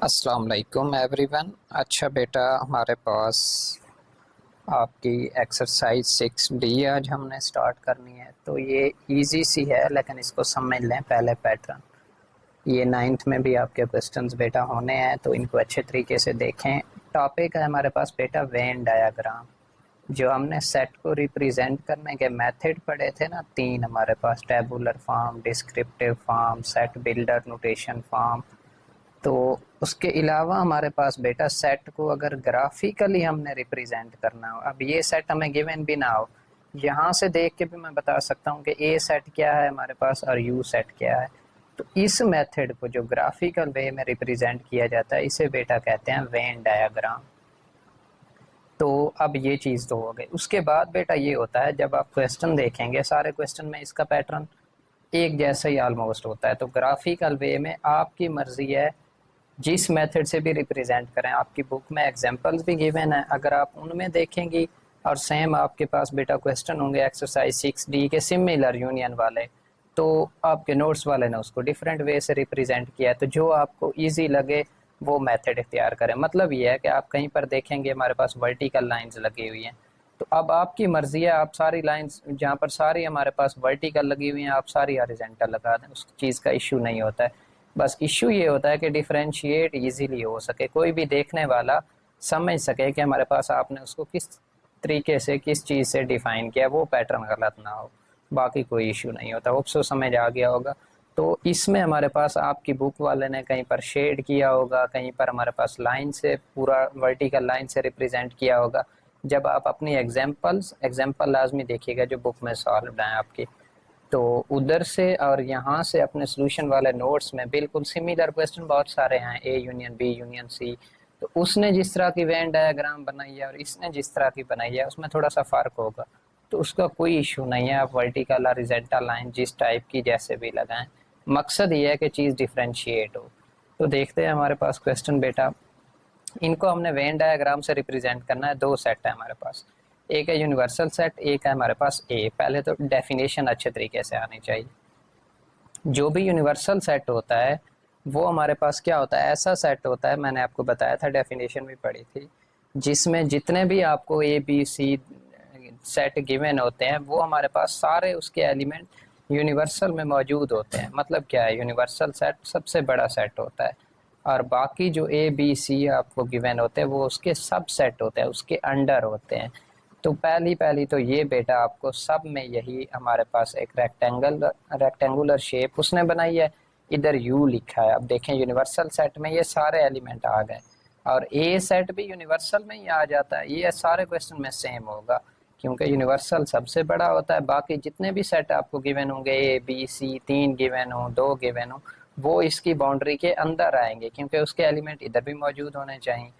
अस्सलाम वालेकुम एवरीवन। अच्छा बेटा, हमारे पास आपकी एक्सरसाइज 6D आज हमने स्टार्ट करनी है। तो ये इजी सी है, लेकिन इसको समझ लें पहले पैटर्न। ये 9th में भी आपके क्वेश्चंस बेटा होने हैं, तो इनको अच्छे तरीके से देखें। टॉपिक है हमारे पास बेटा वेन डायग्राम। जो हमने सेट को रिप्रेजेंट करने के मेथड पढ़े थे ना, तीन हमारे पास, tabular form, descriptive form, set builder notation form. तो उसके अलावा हमारे पास बेटा सेट को अगर ग्राफिकली हमने रिप्रेजेंट करना हो, अब ये सेट हमें गिवन भी ना हो, यहाँ से देख के भी मैं बता सकता हूँ कि ए सेट क्या है हमारे पास और यू सेट क्या है। तो इस मेथड को जो ग्राफिकल वे में रिप्रेजेंट किया जाता है, इसे बेटा कहते हैं वेन डायग्राम। तो अब ये चीज़ तो हो गई। उसके बाद बेटा ये होता है, जब आप क्वेश्चन देखेंगे, सारे क्वेश्चन में इसका पैटर्न एक जैसा ही ऑलमोस्ट होता है। तो ग्राफिकल वे में आपकी मर्जी है जिस मेथड से भी रिप्रेजेंट करें। आपकी बुक में एग्जांपल्स भी गिवन है, अगर आप उनमें देखेंगी और सेम आपके पास बेटा क्वेश्चन होंगे एक्सरसाइज 6D के सिमिलर यूनियन वाले, तो आपके नोट्स वाले ने उसको डिफरेंट वे से रिप्रेजेंट किया है। तो जो आपको इजी लगे वो मेथड इख्तियार करें। मतलब ये है कि आप कहीं पर देखेंगे हमारे पास वर्टिकल लाइंस लगी हुई हैं, तो अब आपकी मर्जी है, आप सारी लाइंस जहाँ पर सारी हमारे पास वर्टिकल लगी हुई हैं आप सारी हॉरिजॉन्टल लगा दें, उस चीज़ का इशू नहीं होता है। बस इशू ये होता है कि डिफरेंशिएट इजीली हो सके, कोई भी देखने वाला समझ सके कि हमारे पास आपने उसको किस तरीके से किस चीज़ से डिफाइन किया, वो पैटर्न गलत ना हो। बाकी कोई इशू नहीं होता। होप सो समझ आ गया होगा। तो इसमें हमारे पास आपकी बुक वाले ने कहीं पर शेड किया होगा, कहीं पर हमारे पास लाइन से पूरा वर्टिकल लाइन से रिप्रेजेंट किया होगा। जब आप अपनी एग्जाम्पल लाजमी देखिएगा जो बुक में सॉल्व है आपकी, तो उधर से और यहाँ से अपने सोल्यूशन वाले नोट्स में बिल्कुल सिमिलर क्वेश्चन बहुत सारे हैं, A union B union C. तो उसने जिस तरह की वेन डायग्राम बनाई है और इसने जिस तरह की बनाई है उसमें थोड़ा सा फर्क होगा, तो उसका कोई इशू नहीं है। आप वर्टिकल और रिजेंटल लाइन जिस टाइप की जैसे भी लगाएं, मकसद ये है कि चीज़ डिफ्रेंशिएट हो। तो देखते हैं हमारे पास क्वेश्चन बेटा, इनको हमने वेन डायग्राम से रिप्रेजेंट करना है। दो सेट है हमारे पास, एक है यूनिवर्सल सेट, एक है हमारे पास ए। पहले तो डेफिनेशन अच्छे तरीके से आनी चाहिए। जो भी यूनिवर्सल सेट होता है वो हमारे पास क्या होता है, ऐसा सेट होता है, मैंने आपको बताया था, डेफिनेशन भी पढ़ी थी, जिसमें जितने भी आपको A B C set given होते हैं वो हमारे पास सारे उसके एलिमेंट यूनिवर्सल में मौजूद होते हैं। मतलब क्या है, यूनिवर्सल सेट सबसे बड़ा सेट होता है और बाकी जो ए बी सी आपको गिवन होते हैं वो उसके सब सेट होते हैं, उसके अंडर होते हैं। तो पहली तो ये बेटा आपको सब में यही हमारे पास एक रेक्टेंगुलर शेप उसने बनाई है, इधर यू लिखा है। अब देखें यूनिवर्सल सेट में ये सारे एलिमेंट आ गए और ए सेट भी यूनिवर्सल में ही आ जाता है। ये सारे क्वेश्चन में सेम होगा क्योंकि यूनिवर्सल सबसे बड़ा होता है। बाकी जितने भी सेट आपको गिवन होंगे, ए बी सी, तीन गिवन हो, दो गिवन हो, वो इसकी बाउंड्री के अंदर आएंगे क्योंकि उसके एलिमेंट इधर भी मौजूद होने चाहिए।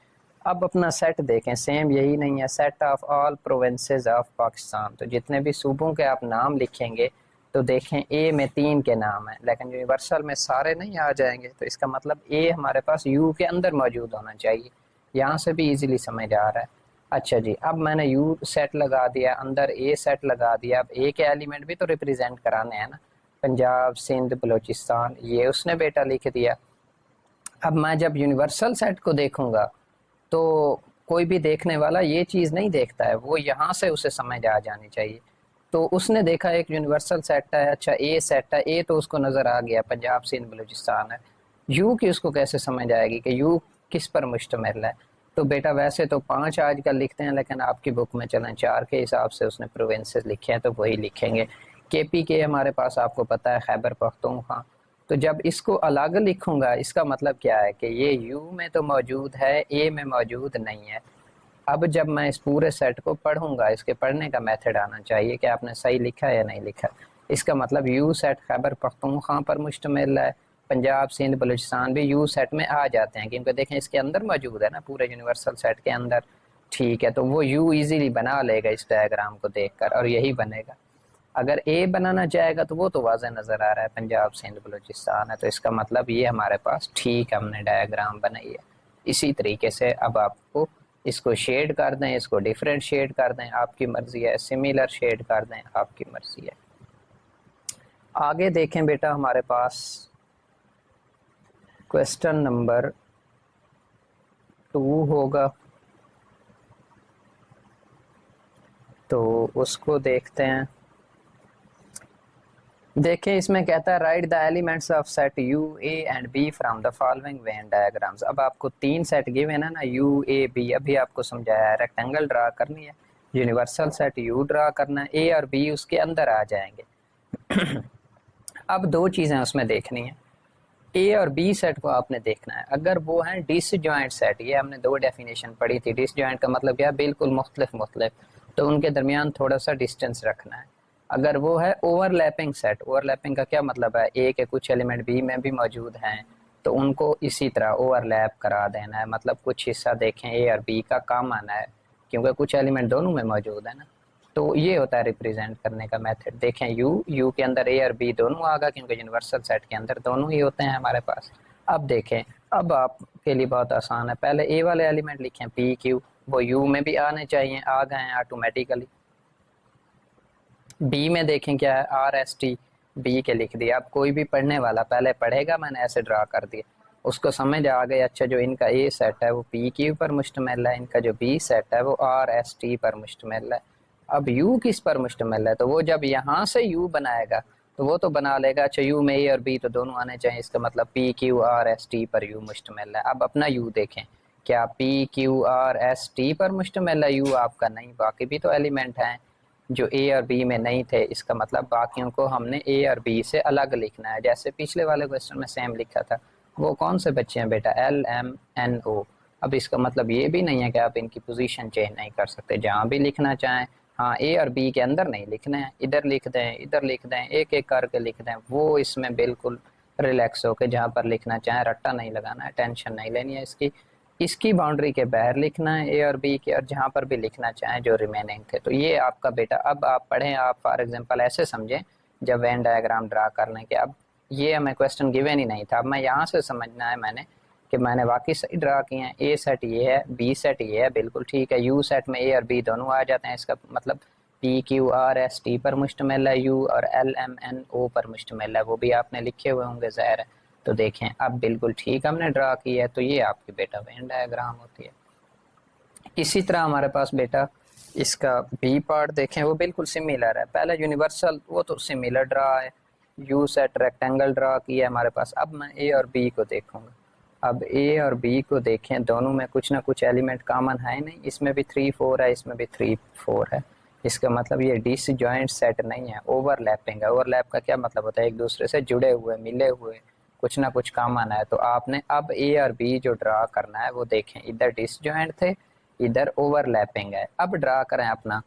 अब अपना सेट देखें, सेम यही नहीं है, set of all provinces of Pakistan. तो जितने भी सूबों के आप नाम लिखेंगे तो देखें ए में तीन के नाम हैं, लेकिन यूनिवर्सल में सारे नहीं आ जाएंगे। तो इसका मतलब ए हमारे पास यू के अंदर मौजूद होना चाहिए। यहाँ से भी इजीली समझ आ रहा है। अच्छा जी, अब मैंने यू सेट लगा दिया, अंदर ए सेट लगा दिया। अब ए के एलिमेंट भी तो रिप्रेजेंट कराने हैं ना, पंजाब सिंध बलोचिस्तान, ये उसने बेटा लिख दिया। अब मैं जब यूनिवर्सल सेट को देखूंगा तो कोई भी देखने वाला ये चीज़ नहीं देखता है, वो यहाँ से उसे समझ आ जानी चाहिए। तो उसने देखा एक यूनिवर्सल सेट है, अच्छा ए सेट है, ए तो उसको नज़र आ गया पंजाब सिंध बलूचिस्तान है। यू की उसको कैसे समझ आएगी कि यू किस पर मुश्तमिल है। तो बेटा वैसे तो पांच आजकल लिखते हैं, लेकिन आपकी बुक में चलें चार के हिसाब से उसने प्रोविंसेस लिखे हैं, तो वही लिखेंगे। केपी के हमारे पास आपको पता है खैबर पख्तूनख्वा। तो जब इसको अलग लिखूंगा इसका मतलब क्या है कि ये यू में तो मौजूद है, ए में मौजूद नहीं है। अब जब मैं इस पूरे सेट को पढ़ूंगा, इसके पढ़ने का मेथड आना चाहिए कि आपने सही लिखा है या नहीं लिखा। इसका मतलब यू सेट खैबर पख्तूनख्वा पर मुश्तमिल है, पंजाब सिंध बलूचिस्तान भी यू सेट में आ जाते हैं क्योंकि देखें इसके अंदर मौजूद है ना, पूरे यूनिवर्सल सेट के अंदर। ठीक है, तो वो यू इजीली बना लेगा इस डायग्राम को देखकर, और यही बनेगा। अगर ए बनाना चाहेगा तो वो तो वाज़ह नज़र आ रहा है, पंजाब सिंध बलूचिस्तान है। तो इसका मतलब ये हमारे पास ठीक हमने डायग्राम बनाई है। इसी तरीके से अब आपको इसको शेड कर दें, इसको डिफरेंट शेड कर दें, आपकी मर्जी है, सिमिलर शेड कर दें, आपकी मर्जी है। आगे देखें बेटा, हमारे पास क्वेश्चन नंबर 2 होगा, तो उसको देखते हैं। देखें इसमें कहता है write the elements of set U A and B from the following Venn diagrams. अब आपको 3 सेट गिवन है ना, यू ए बी, अभी आपको समझाया है। रेक्टेंगल ड्रा करनी है, यूनिवर्सल सेट यू ड्रा करना है, ए और बी उसके अंदर आ जाएंगे। अब 2 चीजें उसमें देखनी है, ए और बी सेट को आपने देखना है। अगर वो है डिसजॉइंट सेट, ये हमने 2 डेफिनेशन पढ़ी थी। डिसजॉइंट का मतलब क्या है, बिल्कुल मुख्तलिफ, तो उनके दरमियान थोड़ा सा डिस्टेंस रखना है। अगर वो है ओवरलैपिंग सेट, ओवरलैपिंग का क्या मतलब है, ए के कुछ एलिमेंट बी में भी मौजूद हैं, तो उनको इसी तरह ओवरलैप करा देना है। मतलब कुछ हिस्सा देखें ए और बी का कॉमन है, क्योंकि कुछ एलिमेंट दोनों में मौजूद है ना। तो ये होता है रिप्रेजेंट करने का मेथड। देखें यू के अंदर ए और बी दोनों आगा, क्योंकि यूनिवर्सल सेट के अंदर दोनों ही होते हैं हमारे पास। अब देखें, अब आपके लिए बहुत आसान है, पहले ए वाले एलिमेंट लिखें पी क्यू, वो यू में भी आने चाहिए, आ गए हैं ऑटोमेटिकली। बी में देखें क्या है, आर एस टी, बी के लिख दिया। अब कोई भी पढ़ने वाला पहले पढ़ेगा, मैंने ऐसे ड्रा कर दिया, उसको समझ आ गई अच्छा जो इनका ए सेट है वो पी क्यू पर मुश्तमिल है, इनका जो बी सेट है वो आर एस टी पर मुश्तमिल है। अब यू किस पर मुश्तमिल है, तो वो जब यहाँ से यू बनाएगा तो वो तो बना लेगा अच्छा यू में ए और बी तो दोनों आने चाहिए, इसका मतलब P Q R S T पर यू मुश्तमिल है। अब अपना यू देखें, क्या P Q R S T पर मुश्तमिल है यू आपका, नहीं, बाकी भी तो एलिमेंट हैं जो ए और बी में नहीं थे। इसका मतलब बाकियों को हमने ए और बी से अलग लिखना है, जैसे पिछले वाले क्वेश्चन में सेम लिखा था। वो कौन से बच्चे हैं बेटा, एल एम एन ओ। अब इसका मतलब ये भी नहीं है कि आप इनकी पोजीशन चेंज नहीं कर सकते, जहाँ भी लिखना चाहें। हाँ, ए और बी के अंदर नहीं लिखना है, इधर लिख दें, इधर लिख दें, एक एक करके लिख दें, वो इसमें बिल्कुल रिलैक्स होकर जहाँ पर लिखना चाहें, रट्टा नहीं लगाना है, टेंशन नहीं लेनी है इसकी। इसकी बाउंड्री के बाहर लिखना है ए और बी के, और जहाँ पर भी लिखना चाहें जो रिमेनिंग थे। तो ये आपका बेटा, अब आप पढ़ें, आप फॉर एग्जांपल ऐसे समझें जब वेन डायग्राम ड्रा करने के, अब ये हमें क्वेश्चन गिवन ही नहीं था, अब मैं यहाँ से समझना है मैंने कि मैंने वाकई सही ड्रा किए हैं। ए सेट ये है, बी सेट ये है, बिल्कुल ठीक है। यू सेट में ए और बी दोनों आ जाते हैं, इसका मतलब P Q R S T पर मुश्तमिल है यू, और एल एम एन ओ पर मुश्तमिल है, वो भी आपने लिखे हुए होंगे ज़ाहिर है। तो देखें अब बिल्कुल ठीक हमने ड्रा किया है, तो ये आपकी बेटा वेन डायग्राम होती है। इसी तरह हमारे पास बेटा इसका बी पार्ट देखें, वो बिल्कुल सिमिलर है। पहले यूनिवर्सल वो तो सिमिलर ड्रा है, यू सेट रेक्टेंगल ड्रा किया है हमारे पास। अब मैं ए और बी को देखूंगा। अब ए और बी को देखें, दोनों में कुछ ना कुछ एलिमेंट कॉमन है नहीं, इसमें भी 3 4 है, इसमें भी 3 4 है। इसका मतलब ये डिसजॉइंट सेट नहीं है, ओवरलैपिंग है। ओवरलैप का क्या मतलब होता है, एक दूसरे से जुड़े हुए, मिले हुए, कुछ ना कुछ कॉमन है। तो आपने अब ए और बी जो ड्रा करना है वो देखें, इधर डिसजॉइंट थे, इधर ओवरलैपिंग है। अब ड्रा करें अपना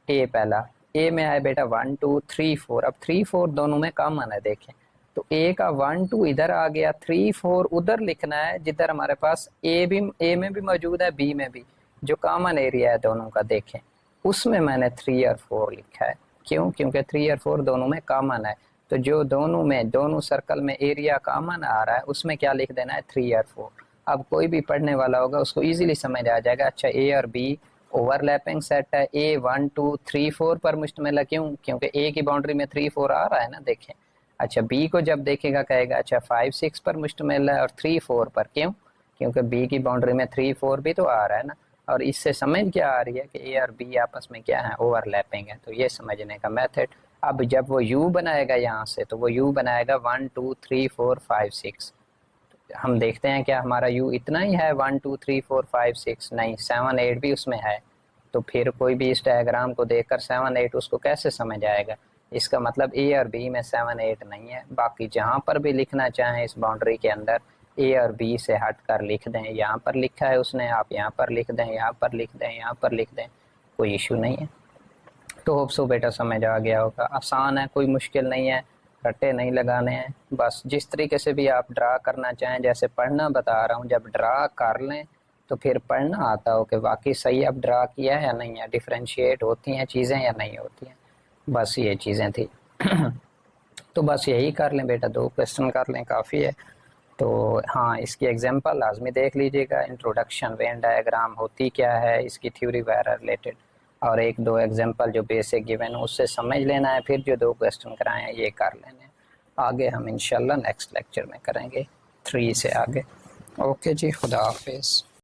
ए, पहला ए में आए बेटा 1 2 3 4। अब 3 4 दोनों में कॉमन है, देखें तो ए का 1 2 इधर आ गया, 3 4 उधर लिखना है जिधर हमारे पास ए भी, ए में भी मौजूद है, बी में भी, जो कॉमन एरिया है दोनों का देखें, उसमें मैंने 3 और 4 लिखा है। क्यों, क्योंकि 3 और 4 दोनों में कॉमन है। तो जो दोनों में, दोनों सर्कल में एरिया कॉमन आ रहा है उसमें क्या लिख देना है, 3 और 4। अब कोई भी पढ़ने वाला होगा उसको इजीली समझ आ जाएगा अच्छा ए और बी ओवरलैपिंग सेट है, ए 1 2 3 4 पर मुश्तमिल है। क्यों, क्योंकि ए की बाउंड्री में 3 4 आ रहा है ना, देखें। अच्छा बी को जब देखेगा कहेगा अच्छा 5 6 पर मुश्तमिल है और 3 4 पर। क्यों, क्योंकि बी की बाउंड्री में 3 4 भी तो आ रहा है ना। और इससे समझ क्या आ रही है कि ए और बी आपस में क्या है, ओवरलैपिंग है। तो ये समझने का मेथड। अब जब वो यू बनाएगा यहाँ से, तो वो यू बनाएगा 1 2 3 4 5 6। हम देखते हैं क्या हमारा यू इतना ही है, 1 2 3 4 5 6 नहीं, 7 8 भी उसमें है। तो फिर कोई भी इस डायग्राम को देखकर 7 8 उसको कैसे समझ आएगा, इसका मतलब ए और बी में 7 8 नहीं है। बाकी जहाँ पर भी लिखना चाहें इस बाउंड्री के अंदर ए और बी से हट कर लिख दें, यहाँ पर लिखा है उसने, आप यहाँ पर लिख दें, यहाँ पर लिख दें, यहाँ पर लिख दें, कोई इशू नहीं है। तो होप सो बेटा समझ आ गया होगा, आसान है, कोई मुश्किल नहीं है, रट्टे नहीं लगाने हैं। बस जिस तरीके से भी आप ड्रा करना चाहें, जैसे पढ़ना बता रहा हूँ, जब ड्रा कर लें तो फिर पढ़ना आता हो कि वाकई सही अब ड्रा किया है या नहीं है, डिफ्रेंशिएट होती हैं चीज़ें या नहीं होती हैं। बस ये चीज़ें थी। तो बस यही कर लें बेटा, 2 क्वेश्चन कर लें, काफ़ी है। तो हाँ, इसकी एग्जांपल लाजमी देख लीजिएगा, इंट्रोडक्शन, वेन डायग्राम होती क्या है, इसकी थ्योरी वगैरह रिलेटेड, और 1 2 एग्जांपल जो बेसिक गिवन है उससे समझ लेना है, फिर जो 2 क्वेश्चन कराए हैं ये कर लेने हैं। आगे हम इंशाल्लाह नेक्स्ट लेक्चर में करेंगे 3 से आगे। ओके जी, खुदा हाफिज़।